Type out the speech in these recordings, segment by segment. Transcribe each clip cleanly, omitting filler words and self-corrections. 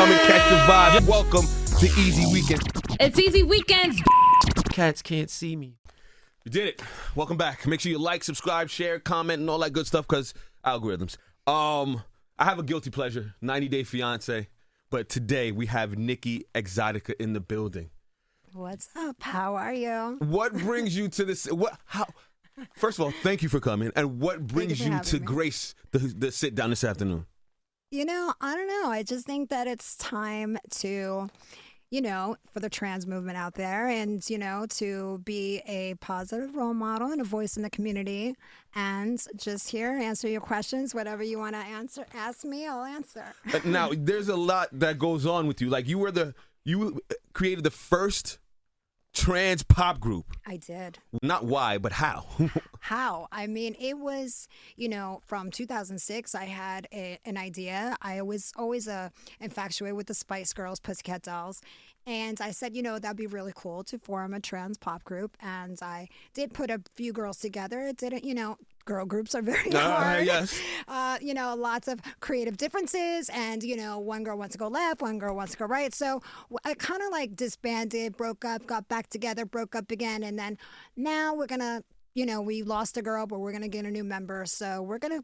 come and catch the vibe. Welcome to Easy Weekend. It's Easy Weekends. Cats can't see me. You did it. Welcome back. Make sure you like, subscribe, share, comment, and all that good stuff, because algorithms. I have a guilty pleasure, 90 Day Fiance, but today we have Nikki Exotika in the building. What's up? How are you? What brings you to this? First of all, thank you for coming. And what brings you to grace the sit down this afternoon? You know, I don't know. I just think that it's time to, for the trans movement out there and, to be a positive role model and a voice in the community, and just here, answer your questions. Whatever you want to ask me, I'll answer. Now, there's a lot that goes on with you. Like, you created the first trans pop group. I did. Not why, but how? How? I mean, it was, from 2006, I had an idea. I was always infatuated with the Spice Girls, Pussycat Dolls. And I said, that'd be really cool to form a trans pop group. And I did put a few girls together. It didn't, girl groups are very hard. Yes. Lots of creative differences. And, one girl wants to go left, one girl wants to go right. So I kind of like disbanded, broke up, got back together, broke up again. And then now we're going to, we lost a girl, but we're going to get a new member. So we're going to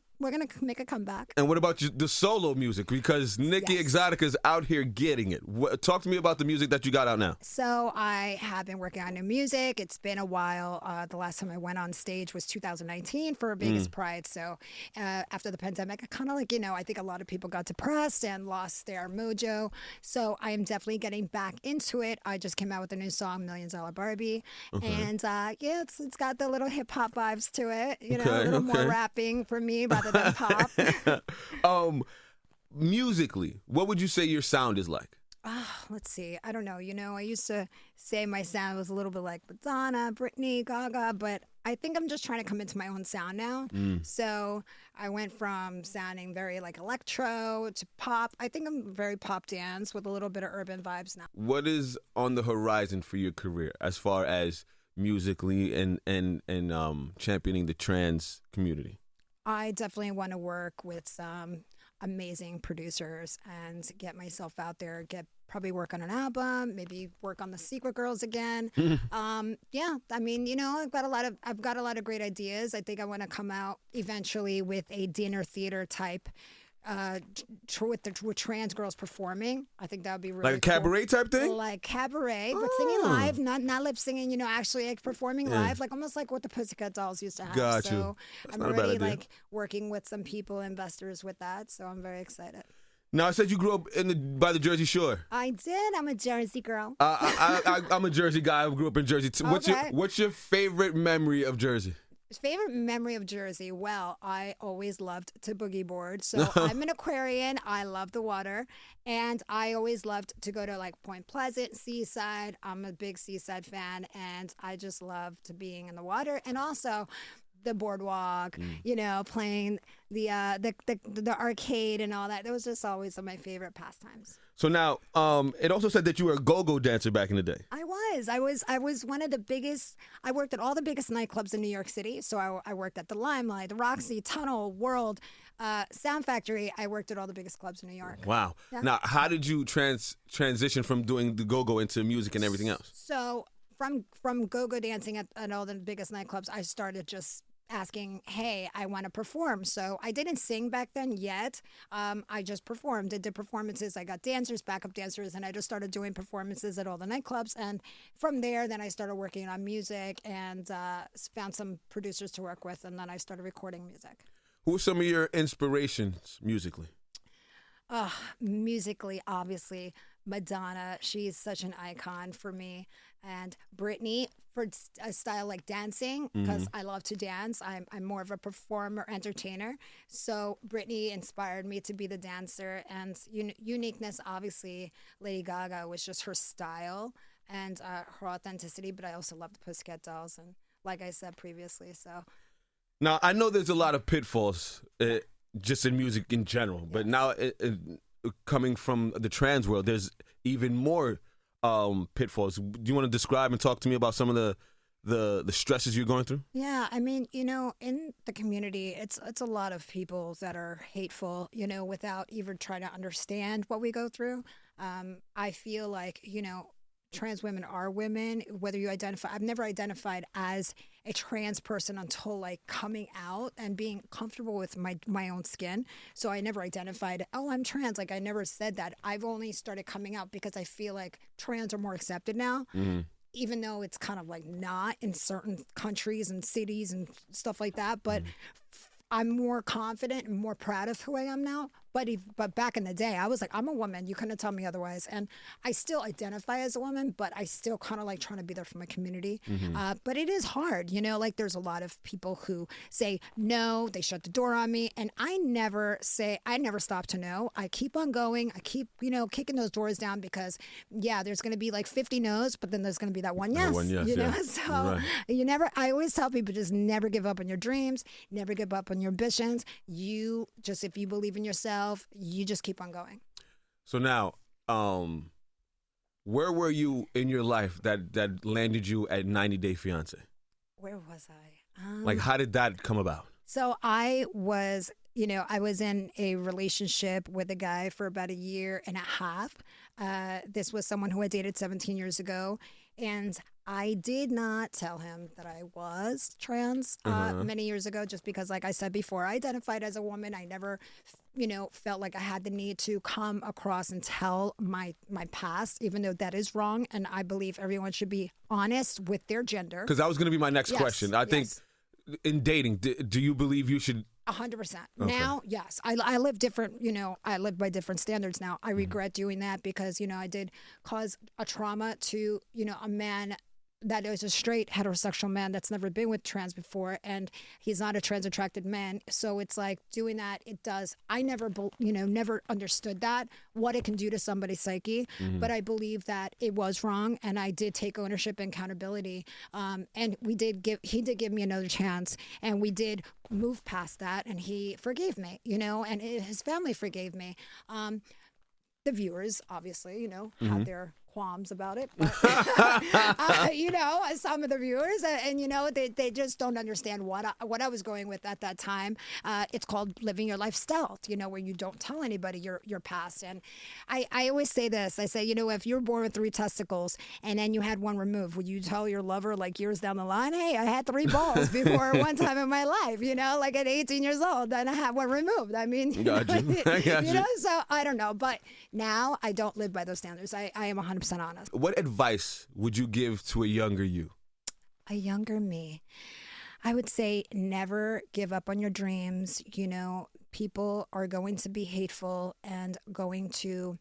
make a comeback. And what about the solo music? Because Nikki Exotika is out here getting it. Talk to me about the music that you got out now. So I have been working on new music. It's been a while. The last time I went on stage was 2019 for Vegas Pride. So after the pandemic, I kind of I think a lot of people got depressed and lost their mojo. So I am definitely getting back into it. I just came out with a new song, $1 Million Barbie. Okay. And it's got the little hip hop vibes to it. A little more rapping for me rather than pop. Musically, what would you say your sound is like? Let's see. I don't know. I used to say my sound was a little bit like Madonna, Britney, Gaga, but I think I'm just trying to come into my own sound now. So I went from sounding very like electro to pop. I think I'm very pop dance with a little bit of urban vibes now. What is on the horizon for your career as far as musically and championing the trans community? I definitely want to work with some amazing producers and get myself out there, probably work on an album, maybe work on the Secret Girls again. I mean, I've got a lot of great ideas. I think I want to come out eventually with a dinner theater type with trans girls performing. I think that would be really like a cabaret type thing? Like cabaret, but singing live, not lip singing, actually like performing live, like almost like what the Pussycat Dolls used to have. Got so you. I'm already like working with some people, investors with that, so I'm very excited. Now, I said you grew up by the Jersey Shore. I did. I'm a Jersey girl. I'm a Jersey guy. I grew up in Jersey too. What's your favorite memory of Jersey? Favorite memory of Jersey? Well, I always loved to boogie board. So I'm an Aquarian. I love the water. And I always loved to go to like Point Pleasant, Seaside. I'm a big Seaside fan. And I just loved being in the water. And also the boardwalk, playing the arcade and all that. That was just always my favorite pastimes. So now, it also said that you were a go-go dancer back in the day. I was one of the biggest. I worked at all the biggest nightclubs in New York City. So I worked at the Limelight, the Roxy, Tunnel, World, Sound Factory. I worked at all the biggest clubs in New York. Wow. Yeah. Now, how did you transition from doing the go-go into music and everything else? So from go-go dancing at all the biggest nightclubs, I started just asking, hey, I want to perform. So I didn't sing back then yet. I just performed. I did performances. I got dancers, backup dancers, and I just started doing performances at all the nightclubs. And from there, then I started working on music and found some producers to work with, and then I started recording music. Who are some of your inspirations musically? Musically, obviously, Madonna. She's such an icon for me. And Britney for a style like dancing, because I love to dance. I'm more of a performer, entertainer. So Britney inspired me to be the dancer. And uniqueness, obviously, Lady Gaga was just her style and her authenticity. But I also love the Pussycat Dolls, and like I said previously, so. Now, I know there's a lot of pitfalls just in music in general, but now coming from the trans world, there's even more pitfalls. Do you want to describe and talk to me about some of the the stresses you're going through? Yeah, I mean, in the community, it's a lot of people that are hateful, without even trying to understand what we go through. I feel like, trans women are women, whether you identify, I've never identified as a trans person until like coming out and being comfortable with my own skin. So I never identified, oh, I'm trans. Like I never said that. I've only started coming out because I feel like trans are more accepted now. Even though it's kind of like not in certain countries and cities and stuff like that, but I'm more confident and more proud of who I am now. But back in the day, I was like, I'm a woman. You couldn't tell me otherwise. And I still identify as a woman, but I still kind of like trying to be there for my community. But it is hard, like there's a lot of people who say no, they shut the door on me. And I never stop to no. I keep on going. I keep, kicking those doors down because, yeah, there's going to be like 50 no's, but then there's going to be that one yes. So I always tell people just never give up on your dreams, never give up on your ambitions. If you believe in yourself, you just keep on going. So now, where were you in your life that landed you at 90 Day Fiance? Where was I? Like, how did that come about? So I was in a relationship with a guy for about a year and a half. This was someone who I dated 17 years ago. And I did not tell him that I was trans many years ago, just because, like I said before, I identified as a woman. I never, felt like I had the need to come across and tell my past, even though that is wrong. And I believe everyone should be honest with their gender. Because that was going to be my next question. I think in dating, do you believe you should... 100%. Now, yes. I live different, I live by different standards now. I regret doing that because, I did cause a trauma to, a man that is a straight heterosexual man that's never been with trans before, and he's not a trans attracted man. So it's like doing that, it does. I never, never understood that, what it can do to somebody's psyche, but I believe that it was wrong, and I did take ownership and accountability. And he did give me another chance, and we did move past that, and he forgave me, and his family forgave me. The viewers, obviously, had their qualms about it, but, some of the viewers, and they just don't understand what I was going with at that time. It's called living your life stealth, where you don't tell anybody your past. And I always say this, I say, if you're born with 3 testicles and then you had one removed, would you tell your lover like years down the line, hey, I had 3 balls before one time in my life, like at 18 years old, and I had one removed. I mean, so I don't know, but now I don't live by those standards. I am 100% honest. What advice would you give to a younger you? A younger me? I would say never give up on your dreams. People are going to be hateful and going to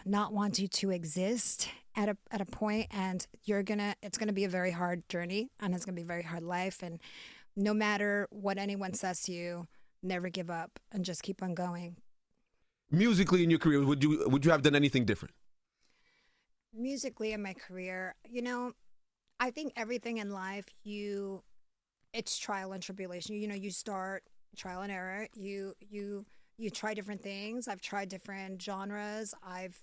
not want you to exist at a point, and it's gonna be a very hard journey, and it's gonna be a very hard life. And no matter what anyone says to you, never give up and just keep on going. Musically in your career, would you have done anything different? Musically in my career, I think everything in life, it's trial and tribulation. You start trial and error. You try different things. I've tried different genres. I've,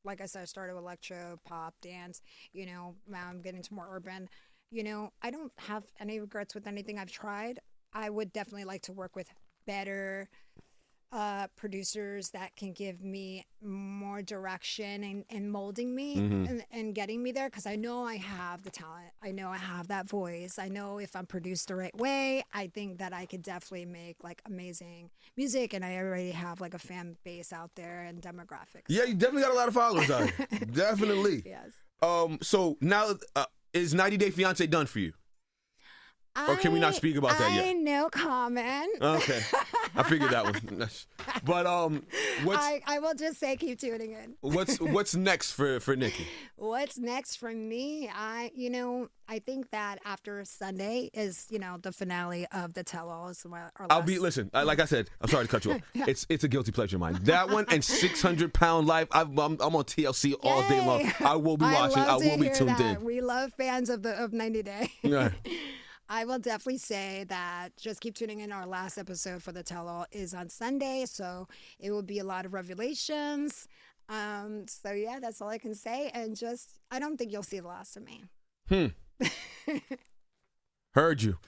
like I said, I started with electro, pop, dance. Now I'm getting to more urban. I don't have any regrets with anything I've tried. I would definitely like to work with better producers that can give me more direction and molding me and getting me there, because I know I have the talent. I know I have that voice. I know if I'm produced the right way, I think that I could definitely make like amazing music, and I already have like a fan base out there and demographics. Yeah, you definitely got a lot of followers out here. Definitely. Yes. So now, is 90 Day Fiance done for you? Or can we not speak about that yet? No comment. Okay. I figured that one. But I will just say keep tuning in. What's next for Nikki? What's next for me? I think that after Sunday is, the finale of the tell-all. Listen, like I said, I'm sorry to cut you off. It's a guilty pleasure of mine. That one and 600 Pound Life. I'm on TLC all day long. I will be watching. I will be tuned in. We love fans of 90 Day. Yeah. I will definitely say that just keep tuning in. Our last episode for the tell-all is on Sunday, so it will be a lot of revelations. So yeah, that's all I can say. And I don't think you'll see the last of me. Heard you.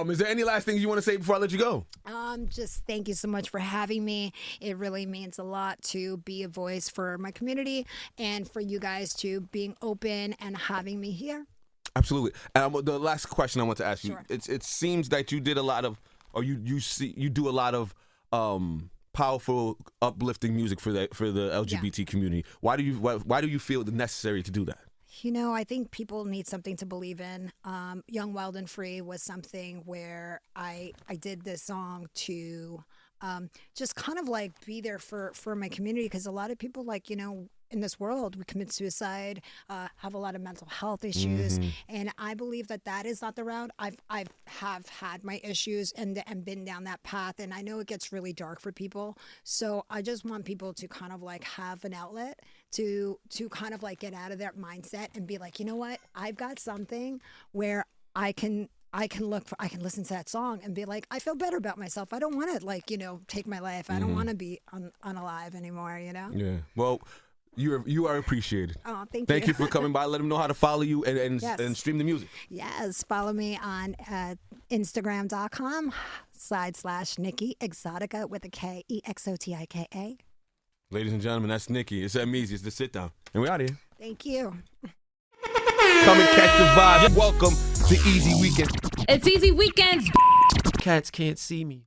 Is there any last things you want to say before I let you go? Just thank you so much for having me. It really means a lot to be a voice for my community and for you guys to being open and having me here. Absolutely. The last question I want to ask you, Sure. it seems that you did a lot of, or you do a lot of powerful, uplifting music for the LGBT community. Why do you feel the necessary to do that? You know, I think people need something to believe in. Young, Wild, and Free was something where I did this song to just kind of like be there for my community, because a lot of people, like, you know, in this world, we commit suicide, have a lot of mental health issues, and I believe that is not the route. I've had my issues and been down that path, and I know it gets really dark for people. So I just want people to kind of like have an outlet to kind of like get out of their mindset and be like, you know what, I've got something where I can listen to that song and be like, I feel better about myself. I don't want to, like, you know, take my life. I don't want to be unalive anymore, you know? Yeah. Well, you are appreciated. Oh, thank you. Thank you for coming by. Let them know how to follow you and stream the music. Yes. Follow me on Instagram.com/Nikki Exotika with a K, Exotika. Ladies and gentlemen, that's Nikki. It's easy. It's the sit down. And we're out of here. Thank you. Come and catch the vibe. Welcome to Easy Weekend. It's Easy Weekends. Cats can't see me.